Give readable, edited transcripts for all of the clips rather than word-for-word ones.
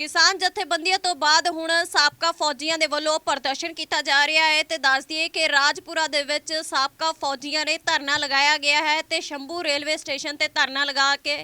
किसान जथेबंदियों तो बाद हुण साबका फौजियां दे वल्लों प्रदर्शन किया जा रहा है ते दस दिए कि राजपुरा दे विच साबका फौजियां ने धरना लगाया गया है ते शंभू रेलवे स्टेशन ते धरना लगा के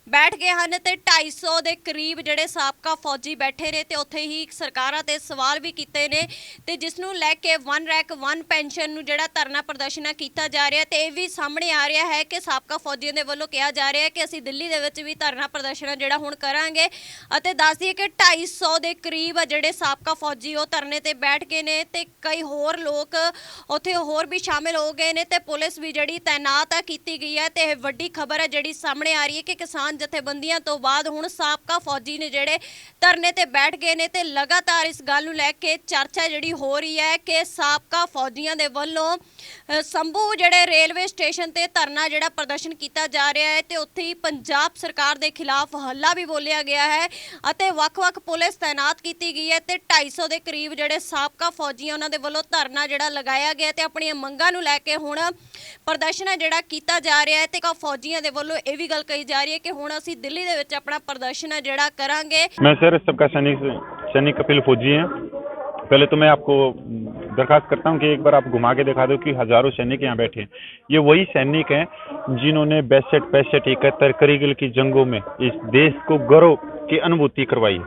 बैठ गए हैं ते 250 दे करीब जिहड़े साबका फौजी बैठे ने ते उत्थे ही सरकारां ते सवाल भी कीते ने ते जिस नूं लैके वन रैंक वन पेंशन नूं जिहड़ा धरना प्रदर्शन किया जा रहा है ते इह भी सामने आ रहा है कि साबका फौजियों दे वल्लों कहा जा रहा है कि असीं दिल्ली दे विच भी धरना प्रदर्शन जिहड़ा हुण करांगे ਅਤੇ ਦੱਸ ਦਈਏ कि 250 ਦੇ ਕਰੀਬ ਜਿਹੜੇ ਸਾਬਕਾ ਫੌਜੀ ਉਹ ਧਰਨੇ ਤੇ ਬੈਠ ਗਏ ਨੇ ਤੇ ਕਈ ਹੋਰ ਲੋਕ ਉੱਥੇ ਹੋਰ ਵੀ ਸ਼ਾਮਿਲ ਹੋ ਗਏ ਨੇ ਤੇ ਪੁਲਿਸ ਵੀ ਜਿਹੜੀ ਤਾਇਨਾਤ ਕੀਤੀ ਗਈ ਹੈ ਤੇ ਇਹ ਵੱਡੀ ਖਬਰ ਹੈ ਜਿਹੜੀ ਸਾਹਮਣੇ ਆ ਰਹੀ ਹੈ ਕਿ ਕਿਸਾਨ ਜਥੇਬੰਦੀਆਂ ਤੋਂ ਬਾਅਦ ਹੁਣ ਸਾਬਕਾ ਫੌਜੀ ਨੇ ਜਿਹੜੇ ਧਰਨੇ ਤੇ ਬੈਠ ਗਏ ਨੇ ਤੇ ਲਗਾਤਾਰ ਇਸ ਗੱਲ ਨੂੰ ਲੈ ਕੇ ਚਰਚਾ ਜਿਹੜੀ ਹੋ ਰਹੀ ਹੈ ਕਿ ਸਾਬਕਾ ਫੌਜੀਆਂ ਦੇ ਵੱਲੋਂ ਸੰਭੂ ਜਿਹੜੇ ਰੇਲਵੇ ਸਟੇਸ਼ਨ ਤੇ ਧਰਨਾ ਜਿਹੜਾ ਪ੍ਰਦਰਸ਼ਨ ਕੀਤਾ ਜਾ ਰਿਹਾ ਹੈ ਤੇ ਉੱਥੇ ਹੀ ਪੰਜਾਬ ਸਰਕਾਰ ਦੇ ਖਿਲਾਫ ਹੱਲਾ ਵੀ ਬੋਲਿਆ ਗਿਆ ਹੈ ਅਤੇ ਵੱਖ-ਵੱਖ ਪੁਲਿਸ ਤਾਇਨਾਤ ਕੀਤੀ ਗਈ ਹੈ ਤੇ 250 ਦੇ ਕਰੀਬ ਜਿਹੜੇ ਸਾਬਕਾ ਫੌਜੀਆਂ ਉਹਨਾਂ ਦੇ ਵੱਲੋਂ ਧਰਨਾ ਜਿਹੜਾ ਲਗਾਇਆ ਗਿਆ ਤੇ ਆਪਣੀਆਂ ਮੰਗਾਂ ਨੂੰ ਲੈ ਕੇ ਹੁਣ ਪ੍ਰਦਰਸ਼ਨ ਜਿਹੜਾ ਕੀਤਾ ਜਾ ਰਿਹਾ ਹੈ ਤੇ ਫੌਜੀਆਂ ਦੇ ਵੱਲੋਂ ਇਹ ਵੀ ਗੱਲ ਕਹੀ ਜਾ ਰਹੀ ਹੈ ਕਿ ਹੁਣ ਅਸੀਂ ਦਿੱਲੀ ਦੇ ਵਿੱਚ ਆਪਣਾ ਪ੍ਰਦਰਸ਼ਨ ਜਿਹੜਾ ਕਰਾਂਗੇ। मैं सर सबका सैनिक कपिल फौजी हैं। पहले तो मैं आपको दरखास्त करता हूं कि एक बार आप घुमा के दिखा दो कि हजारों सैनिक यहाँ बैठे हैं। ये वही सैनिक हैं जिन्होंने 62, 65, 71 करगिल की जंगों में इस देश को गौरव की अनुभूति करवाई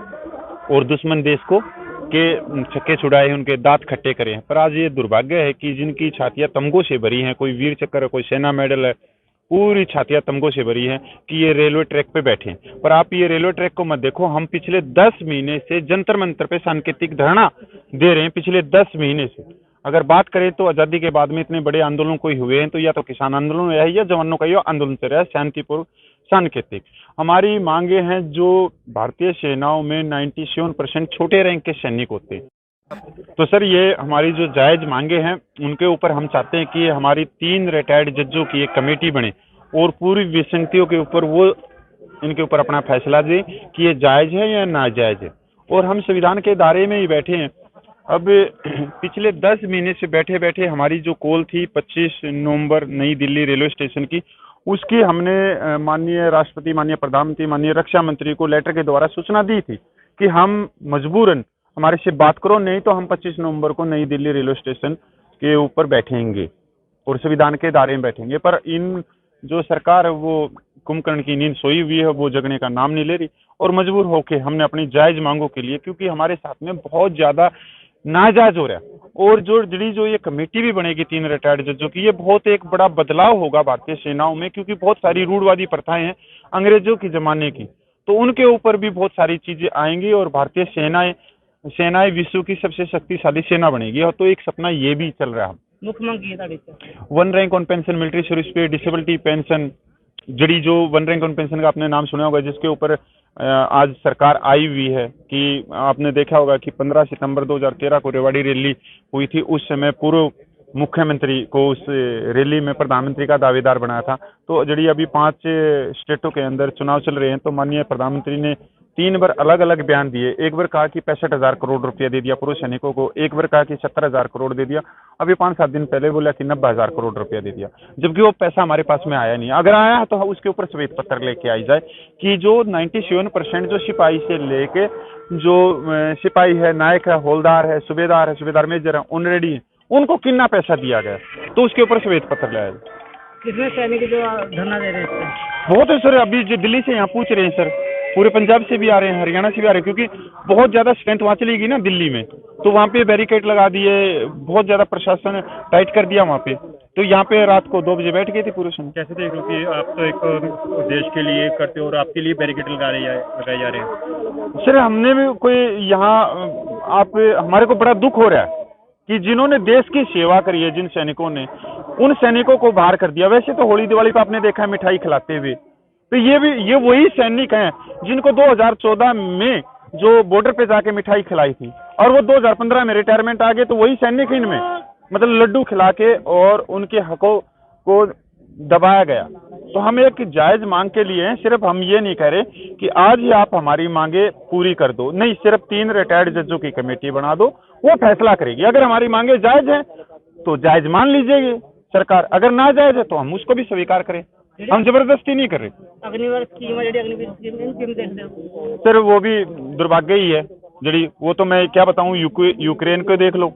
और दुश्मन देश को के छक्के छुड़ाए, उनके दांत खट्टे करे हैं। पर आज ये दुर्भाग्य है कि जिनकी छातियां तमगों से भरी हैं, कोई वीर चक्र है, कोई सेना मेडल है, पूरी छातियां तमगों से भरी हैं कि ये रेलवे ट्रैक पे बैठे हैं। पर आप ये रेलवे ट्रैक को मत देखो, हम पिछले 10 महीने से जंतर मंतर पे सांकेतिक धरना दे रहे हैं, पिछले 10 महीने से। अगर बात करें तो आज़ादी के बाद में इतने बड़े आंदोलन कोई हुए हैं तो या तो किसान आंदोलन है या जवानों का ये आंदोलन चल रहा है शांतिपूर्व सांकेतिक। हमारी मांगे हैं जो भारतीय सेनाओं में 97% छोटे रैंक के सैनिक होते हैं। तो सर ये हमारी जो जायज मांगे हैं उनके ऊपर हम चाहते हैं कि हमारी 3 रिटायर्ड जजों की एक कमेटी बने और पूरी विसंगतियों के ऊपर वो इनके ऊपर अपना फैसला दे कि ये जायज है या नाजायज है। और हम संविधान के दायरे में ही बैठे हैं। अब पिछले 10 महीने से बैठे बैठे हमारी जो कॉल थी 25 नवंबर नई दिल्ली रेलवे स्टेशन की, उसकी हमने माननीय राष्ट्रपति, माननीय प्रधानमंत्री, माननीय रक्षा मंत्री को लेटर के द्वारा सूचना दी थी कि हम मजबूरन हमारे से बात करो, नहीं तो हम 25 नवंबर को नई दिल्ली रेलवे स्टेशन के ऊपर बैठेंगे और संविधान के दायरे में बैठेंगे। पर इन जो सरकार है वो कुंभकर्ण की नींद सोई हुई है, वो जगने का नाम नहीं ले रही और मजबूर होके हमने अपनी जायज मांगों के लिए, क्योंकि हमारे साथ में बहुत ज्यादा नाजायज हो रहा है और जो ये कमेटी भी बनेगी 3 रिटायर्ड जजों की, ये बहुत एक बड़ा बदलाव होगा भारतीय सेनाओं में, क्योंकि बहुत सारी रूढ़वादी प्रथाएं हैं अंग्रेजों के जमाने की, तो उनके ऊपर भी बहुत सारी चीजें आएंगी और भारतीय सेनाएं विश्व की सबसे शक्तिशाली सेना बनेगी। और तो एक सपना ये भी चल रहा है। मुख्य मांग की 1 rank on pension, military service पे, डिसेबिलिटी पेंशन, जड़ी जो 1 रैंक ऑन पेंशन का आपने नाम सुना होगा, जिसके ऊपर आज सरकार आई हुई है कि आपने देखा होगा कि 15 सितंबर 2013 को रेवाड़ी रैली हुई थी। उस समय पूर्व मुख्यमंत्री को उस रैली में प्रधानमंत्री का दावेदार बनाया था। तो जड़ी अभी 5 स्टेटों के अंदर चुनाव चल रहे हैं तो माननीय प्रधानमंत्री ने 3 बार अलग अलग बयान दिए। एक बार कहा कि 65,000 करोड़ रुपया दे दिया पूर्व सैनिकों को, एक बार कहा कि 70,000 करोड़ दे दिया, अभी 5-7 दिन पहले बोला कि 90,000 करोड़ रुपया दे दिया, जबकि वो पैसा हमारे पास में आया नहीं। अगर आया है तो उसके ऊपर श्वेत पत्र लेके आई जाए कि जो 97% जो सिपाही से लेके जो सिपाही है, नायक है, हौलदार है, सूबेदार मेजर है, ऑनरेडी है, उनको कितना पैसा दिया गया, तो उसके ऊपर श्वेत पत्र लाया जाए। कितने सैनिक जो धरना दे रहे हैं? बहुत है सर, अभी जो दिल्ली से यहाँ पूछ रहे हैं सर, पूरे पंजाब से भी आ रहे हैं, हरियाणा से भी आ रहे हैं, क्योंकि बहुत ज्यादा स्ट्रेंथ वहाँ चली गई ना दिल्ली में, तो वहाँ पे बैरिकेड लगा दिए, बहुत ज्यादा प्रशासन टाइट कर दिया वहाँ पे। तो यहाँ पे रात को 2 बजे बैठ गए थे पूरे समय। कैसे देख लो कि आप तो एक देश के लिए करते हो और आपके लिए बैरिकेड लगाए जा रहे हैं? सर हमने भी कोई यहाँ आप हमारे को बड़ा दुख हो रहा है कि जिन्होंने देश की सेवा करी है, जिन सैनिकों ने, उन सैनिकों को बाहर कर दिया। वैसे तो होली दिवाली पे आपने देखा है मिठाई खिलाते हुए, तो ये वही सैनिक हैं जिनको 2014 में जो बॉर्डर पे जाके मिठाई खिलाई थी और वो 2015 में रिटायरमेंट आ गए, तो वही सैनिक इनमें मतलब लड्डू खिला के और उनके हकों को दबाया गया। तो हम एक जायज मांग के लिए हैं, सिर्फ हम ये नहीं कह रहे कि आज ही आप हमारी मांगे पूरी कर दो, नहीं, सिर्फ 3 रिटायर्ड जजों की कमेटी बना दो, वो फैसला करेगी। अगर हमारी मांगे जायज हैं तो जायज मान लीजिएगी सरकार, अगर ना जायज है तो हम उसको भी स्वीकार करें। हम जबरदस्ती नहीं कर रहे अग्निवीर स्कीम है, अग्निवीर स्कीम इन किम देखते हो? सर, वो भी दुर्भाग्य ही है जड़ी। वो तो मैं क्या बताऊं, यूक्रेन को देख लो,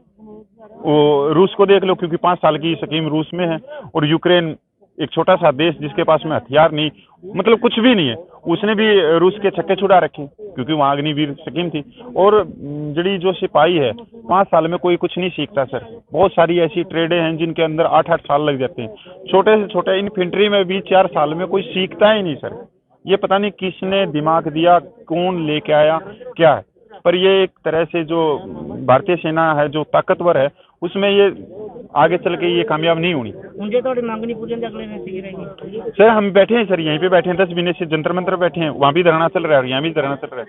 वो रूस को देख लो, क्योंकि 5 साल की स्कीम रूस में है, और यूक्रेन एक छोटा सा देश जिसके पास में हथियार नहीं, मतलब कुछ भी नहीं है, उसने भी रूस के छक्के छुड़ा रखे क्योंकि वहाँ अग्निवीर स्कीम थी। और जड़ी जो सिपाही है 5 साल में कोई कुछ नहीं सीखता सर। बहुत सारी ऐसी ट्रेडें हैं जिनके अंदर 8-8 साल लग जाते हैं। छोटे से छोटे इन्फेंट्री में भी 4 साल में कोई सीखता ही नहीं सर। ये पता नहीं किसने दिमाग दिया, कौन लेके आया, क्या है, पर ये एक तरह से जो भारतीय सेना है जो ताकतवर है, उसमें ये आगे चल के ये कामयाब नहीं होनी। ਹੁਣ ਜੇ ਤੁਹਾਡੀ ਮੰਗ ਨਹੀਂ ਪੂਰੀ ਹੁੰਦੀ ਅਗਲੇ ਨੇ ਕੀ रहेगी? सर हम बैठे हैं सर, यहीं पे बैठे हैं, 10 महीने से जंतर मंतर बैठे हैं, वहाँ भी धरना चल रहा है और यहाँ भी धरना चल रहा है।